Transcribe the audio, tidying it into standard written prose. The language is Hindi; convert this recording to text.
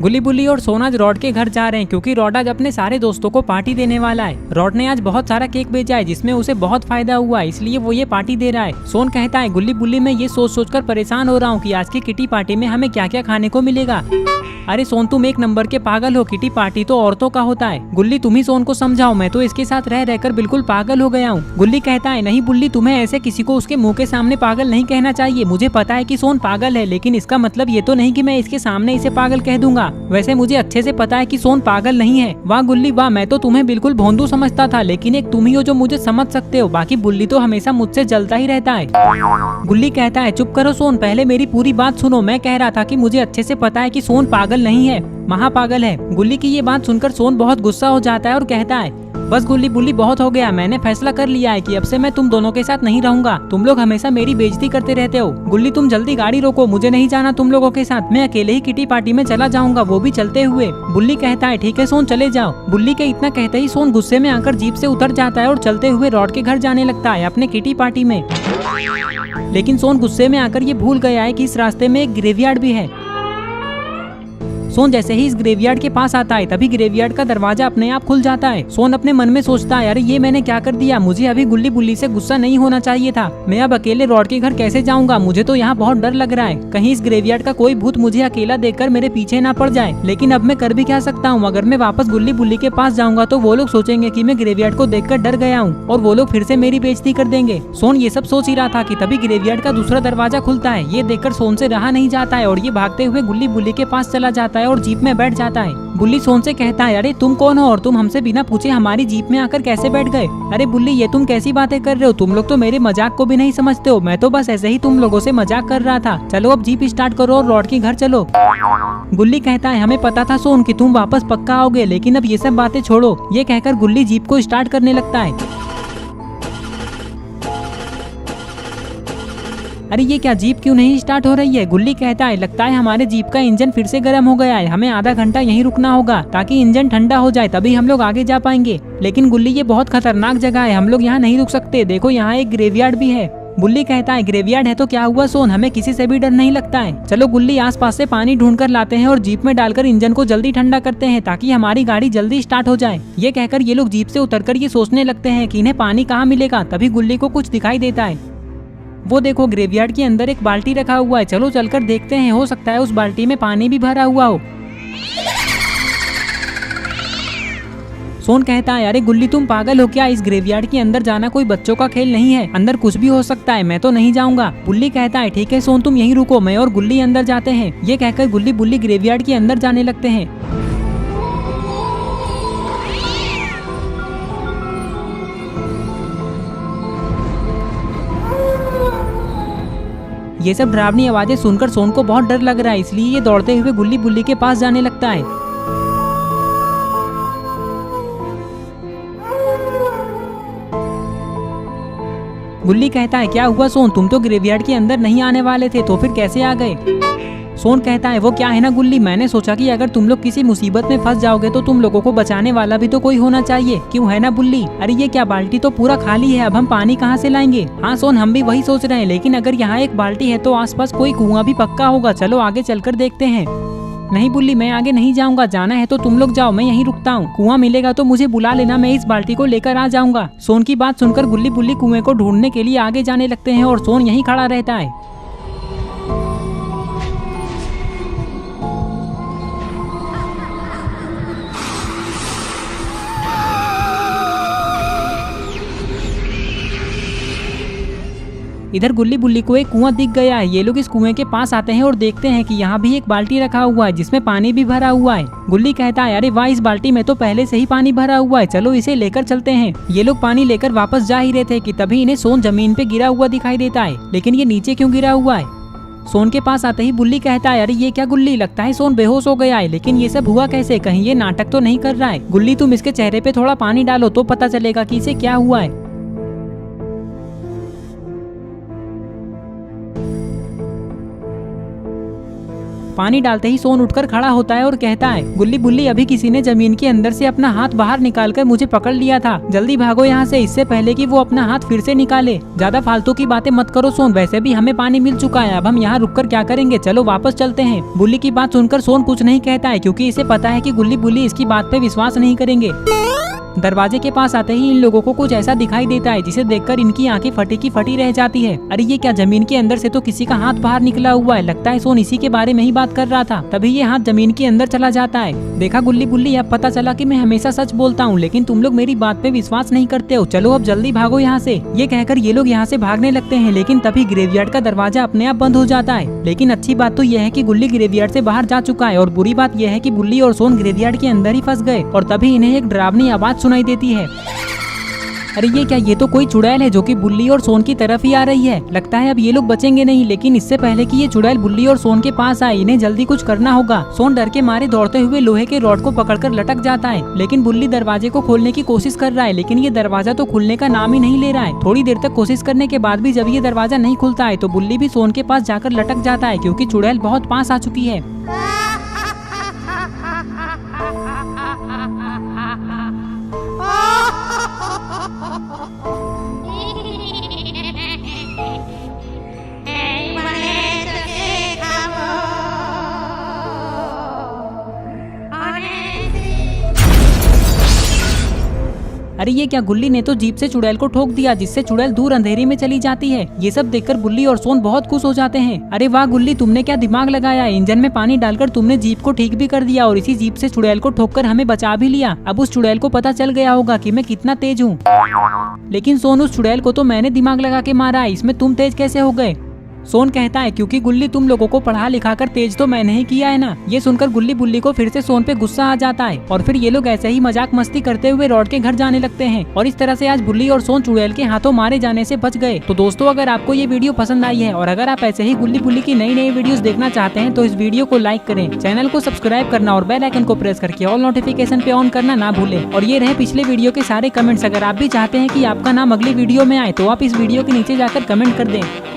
गुल्ली बुल्ली और सोन आज रॉड के घर जा रहे हैं क्योंकि रॉड आज अपने सारे दोस्तों को पार्टी देने वाला है। रॉड ने आज बहुत सारा केक बेचा है जिसमें उसे बहुत फायदा हुआ है, इसलिए वो ये पार्टी दे रहा है। सोन कहता है गुल्ली बुल्ली मैं ये सोच सोच कर परेशान हो रहा हूँ कि आज की किटी पार्टी में हमें क्या क्या खाने को मिलेगा। अरे सोन तुम एक नंबर के पागल हो, किटी पार्टी तो औरतों का होता है। गुल्ली तुम ही सोन को समझाओ, मैं तो इसके साथ रह रहकर बिल्कुल पागल हो गया हूँ। गुल्ली कहता है नहीं बुल्ली, तुम्हें ऐसे किसी को उसके मुंह के सामने पागल नहीं कहना चाहिए। मुझे पता है कि सोन पागल है, लेकिन इसका मतलब ये तो नहीं कि मैं इसके सामने इसे पागल कह दूंगा। वैसे मुझे अच्छे से पता है कि सोन पागल नहीं है। वाह गुल्ली वाह, मैं तो तुम्हें बिल्कुल भोंदू समझता था, लेकिन एक तुम ही हो जो मुझे समझ सकते हो। बाकी बुल्ली तो हमेशा मुझसे जलता ही रहता है। गुल्ली कहता है चुप करो सोन, पहले मेरी पूरी बात सुनो। मैं कह रहा था कि मुझे अच्छे से पता है कि सोन पागल नहीं है, महापागल है। गुल्ली की ये बात सुनकर सोन बहुत गुस्सा हो जाता है और कहता है बस गुल्ली बुल्ली बहुत हो गया, मैंने फैसला कर लिया है कि अब से मैं तुम दोनों के साथ नहीं रहूंगा। तुम लोग हमेशा मेरी बेइज्जती करते रहते हो। गुल्ली तुम जल्दी गाड़ी रोको, मुझे नहीं जाना तुम लोगों के साथ, मैं अकेले ही किटी पार्टी में चला जाऊंगा, वो भी चलते हुए। बुल्ली कहता है ठीक है सोन चले जाओ। बुल्ली के इतना कहते ही सोन गुस्से में आकर जीप से उतर जाता है और चलते हुए रॉड के घर जाने लगता है अपने किटी पार्टी में। लेकिन सोन गुस्से में आकर ये भूल गया है कि इस रास्ते में एक ग्रेवयार्ड भी है। सोन जैसे ही इस ग्रेवयार्ड के पास आता है तभी ग्रेवयार्ड का दरवाजा अपने आप खुल जाता है। सोन अपने मन में सोचता है अरे ये मैंने क्या कर दिया, मुझे अभी गुल्ली बुल्ली से गुस्सा नहीं होना चाहिए था। मैं अब अकेले रॉड के घर कैसे जाऊंगा, मुझे तो यहाँ बहुत डर लग रहा है, कहीं इस ग्रेवयार्ड का कोई भूत मुझे अकेला देखकर मेरे पीछे ना पड़ जाए। लेकिन अब मैं कर भी क्या सकता हूँ, अगर मैं वापस गुल्ली बुल्ली के पास जाऊंगा तो वो लोग सोचेंगे कि मैं ग्रेवयार्ड को देखकर डर गया हूँ और वो लोग फिर से मेरी बेइज्जती कर देंगे। सोन ये सब सोच ही रहा था कि तभी ग्रेवयार्ड का दूसरा दरवाजा खुलता है। ये देखकर सोन से रहा नहीं जाता है और ये भागते हुए गुल्ली बुल्ली के पास चला जाता है और जीप में बैठ जाता है। बुल्ली सोन से कहता है अरे तुम कौन हो और तुम हमसे बिना पूछे हमारी जीप में आकर कैसे बैठ गए। अरे बुल्ली ये तुम कैसी बातें कर रहे हो, तुम लोग तो मेरे मजाक को भी नहीं समझते हो। मैं तो बस ऐसे ही तुम लोगों से मजाक कर रहा था। चलो अब जीप स्टार्ट करो और रॉड के घर चलो। गुल्ली कहता है हमें पता था सोन कि तुम वापस पक्का आओगे, लेकिन अब ये सब बातें छोड़ो। ये कहकर गुल्ली जीप को स्टार्ट करने लगता है। अरे ये क्या, जीप क्यों नहीं स्टार्ट हो रही है। गुल्ली कहता है लगता है हमारे जीप का इंजन फिर से गर्म हो गया है, हमें आधा घंटा यहीं रुकना होगा ताकि इंजन ठंडा हो जाए, तभी हम लोग आगे जा पाएंगे। लेकिन गुल्ली ये बहुत खतरनाक जगह है, हम लोग यहाँ नहीं रुक सकते, देखो यहाँ एक ग्रेवयार्ड भी है। बुल्ली कहता है ग्रेवयार्ड है तो क्या हुआ सोन, हमें किसी से भी डर नहीं लगता है। चलो गुल्ली आसपास से पानी ढूंढ कर लाते हैं और जीप में डालकर इंजन को जल्दी ठंडा करते हैं ताकि हमारी गाड़ी जल्दी स्टार्ट हो जाए। ये कहकर ये लोग जीप से उतरकर ये सोचने लगते हैं कि इन्हें पानी कहाँ मिलेगा। तभी गुल्ली को कुछ दिखाई देता है। वो देखो ग्रेवयार्ड के अंदर एक बाल्टी रखा हुआ है, चलो चलकर देखते हैं, हो सकता है उस बाल्टी में पानी भी भरा हुआ हो। सोन कहता है अरे गुल्ली तुम पागल हो क्या, इस ग्रेवयार्ड के अंदर जाना कोई बच्चों का खेल नहीं है, अंदर कुछ भी हो सकता है, मैं तो नहीं जाऊंगा। बुल्ली कहता है ठीक है सोन तुम यहीं रुको, मैं और गुल्ली अंदर जाते हैं। ये कहकर गुल्ली बुल्ली ग्रेवयार्ड के अंदर जाने लगते हैं। ये सब डरावनी आवाजें सुनकर सोन को बहुत डर लग रहा है, इसलिए ये दौड़ते हुए गुल्ली बुल्ली के पास जाने लगता है। गुल्ली कहता है क्या हुआ सोन, तुम तो ग्रेवयार्ड के अंदर नहीं आने वाले थे, तो फिर कैसे आ गए। सोन कहता है वो क्या है ना गुल्ली, मैंने सोचा कि अगर तुम लोग किसी मुसीबत में फंस जाओगे तो तुम लोगों को बचाने वाला भी तो कोई होना चाहिए, क्यों है ना बुल्ली। अरे ये क्या, बाल्टी तो पूरा खाली है, अब हम पानी कहाँ से लाएंगे। हाँ सोन हम भी वही सोच रहे हैं, लेकिन अगर यहाँ एक बाल्टी है तो आसपास कोई कुआं भी पक्का होगा, चलो आगे चलकर देखते हैं। नहीं बुल्ली मैं आगे नहीं जाऊंगा, जाना है तो तुम लोग जाओ, मैं यहीं रुकता हूँ, कुआं मिलेगा तो मुझे बुला लेना, मैं इस बाल्टी को लेकर आ जाऊंगा। सोन की बात सुनकर गुल्ली बुल्ली कुएं को ढूंढने के लिए आगे जाने लगते हैं और सोन यहीं खड़ा रहता है। इधर गुल्ली बुल्ली को एक कुआं दिख गया है। ये लोग इस कुएं के पास आते हैं और देखते हैं कि यहाँ भी एक बाल्टी रखा हुआ है जिसमें पानी भी भरा हुआ है। गुल्ली कहता है अरे वाह, इस बाल्टी में तो पहले से ही पानी भरा हुआ है, चलो इसे लेकर चलते हैं। ये लोग पानी लेकर वापस जा ही रहे थे कि तभी इन्हें सोन जमीन पे गिरा हुआ दिखाई देता है, लेकिन ये नीचे क्यों गिरा हुआ है। सोन के पास आते ही बुल्ली कहता है अरे ये क्या गुल्ली, लगता है सोन बेहोश हो गया है, लेकिन ये सब हुआ कैसे, कहीं ये नाटक तो नहीं कर रहा है। गुल्ली तुम इसके चेहरे पे थोड़ा पानी डालो तो पता चलेगा कि इसे क्या हुआ है। पानी डालते ही सोन उठकर खड़ा होता है और कहता है, गुल्ली बुल्ली अभी किसी ने जमीन के अंदर से अपना हाथ बाहर निकालकर मुझे पकड़ लिया था, जल्दी भागो यहाँ से इससे पहले कि वो अपना हाथ फिर से निकाले। ज्यादा फालतू की बातें मत करो सोन, वैसे भी हमें पानी मिल चुका है, अब हम यहाँ रुककर क्या करेंगे, चलो वापस चलते हैं। बुल्ली की बात सुनकर सोन कुछ नहीं कहता है क्योंकि इसे पता है कि गुल्ली बुल्ली इसकी बात पे विश्वास नहीं करेंगे। दरवाजे के पास आते ही इन लोगों को कुछ ऐसा दिखाई देता है जिसे देखकर इनकी आंखें फटी की फटी रह जाती है। अरे ये क्या, जमीन के अंदर से तो किसी का हाथ बाहर निकला हुआ है, लगता है सोन इसी के बारे में ही बात कर रहा था। तभी ये हाथ जमीन के अंदर चला जाता है। देखा गुल्ली बुल्ली, अब पता चला कि मैं हमेशा सच बोलता हूँ, लेकिन तुम लोग मेरी बात पे विश्वास नहीं करते हो। चलो अब जल्दी भागो यहाँ से। ये कहकर ये लोग यहाँ से भागने लगते हैं, लेकिन तभी ग्रेवयार्ड का दरवाजा अपने आप बंद हो जाता है। लेकिन अच्छी बात तो यह है कि गुल्ली ग्रेवयार्ड से बाहर जा चुका है, और बुरी बात यह है कि बुल्ली और सोन ग्रेवयार्ड के अंदर ही फंस गए। और तभी इन्हें एक डरावनी आवाज सुनाई देती है। अरे ये क्या, ये तो कोई चुड़ैल है जो कि बुल्ली और सोन की तरफ ही आ रही है। लगता है अब ये लोग बचेंगे नहीं, लेकिन इससे पहले कि ये चुड़ैल बुल्ली और सोन के पास आए, इन्हें जल्दी कुछ करना होगा। सोन डर के मारे दौड़ते हुए लोहे के रॉड को पकड़कर लटक जाता है, लेकिन बुल्ली दरवाजे को खोलने की कोशिश कर रहा है, लेकिन ये दरवाजा तो खुलने का नाम ही नहीं ले रहा है। थोड़ी देर तक कोशिश करने के बाद भी जब ये दरवाजा नहीं खुलता है तो बुल्ली भी सोन के पास जाकर लटक जाता है, क्योंकि चुड़ैल बहुत पास आ चुकी है। अरे ये क्या, गुल्ली ने तो जीप से चुड़ैल को ठोक दिया, जिससे चुड़ैल दूर अंधेरी में चली जाती है। ये सब देखकर बुल्ली और सोन बहुत खुश हो जाते हैं। अरे वाह गुल्ली, तुमने क्या दिमाग लगाया, इंजन में पानी डालकर तुमने जीप को ठीक भी कर दिया और इसी जीप से चुड़ैल को ठोककर हमें बचा भी लिया। अब उस चुड़ैल को पता चल गया होगा कि मैं कितना तेज हूँ। लेकिन सोन, उस चुड़ैल को तो मैंने दिमाग लगा के मारा है, इसमें तुम तेज कैसे हो गए? सोन कहता है, क्योंकि गुल्ली तुम लोगों को पढ़ा लिखा कर तेज तो मैंने ही किया है ना। ये सुनकर गुल्ली बुल्ली को फिर से सोन पे गुस्सा आ जाता है, और फिर ये लोग ऐसे ही मजाक मस्ती करते हुए रॉड के घर जाने लगते हैं। और इस तरह से आज बुल्ली और सोन चुड़ैल के हाथों मारे जाने से बच गए। तो दोस्तों, अगर आपको ये वीडियो पसंद आई है और अगर आप ऐसे ही गुल्ली बुल्ली की नई नई वीडियोस देखना चाहते हैं तो इस वीडियो को लाइक करें, चैनल को सब्सक्राइब करना और बेल आइकन को प्रेस करके ऑल नोटिफिकेशन पे ऑन करना ना भूलें। और ये रहे पिछले वीडियो के सारे कमेंट्स। अगर आप भी चाहते हैं कि आपका नाम अगली वीडियो में आए तो आप इस वीडियो के नीचे जाकर कमेंट कर दें।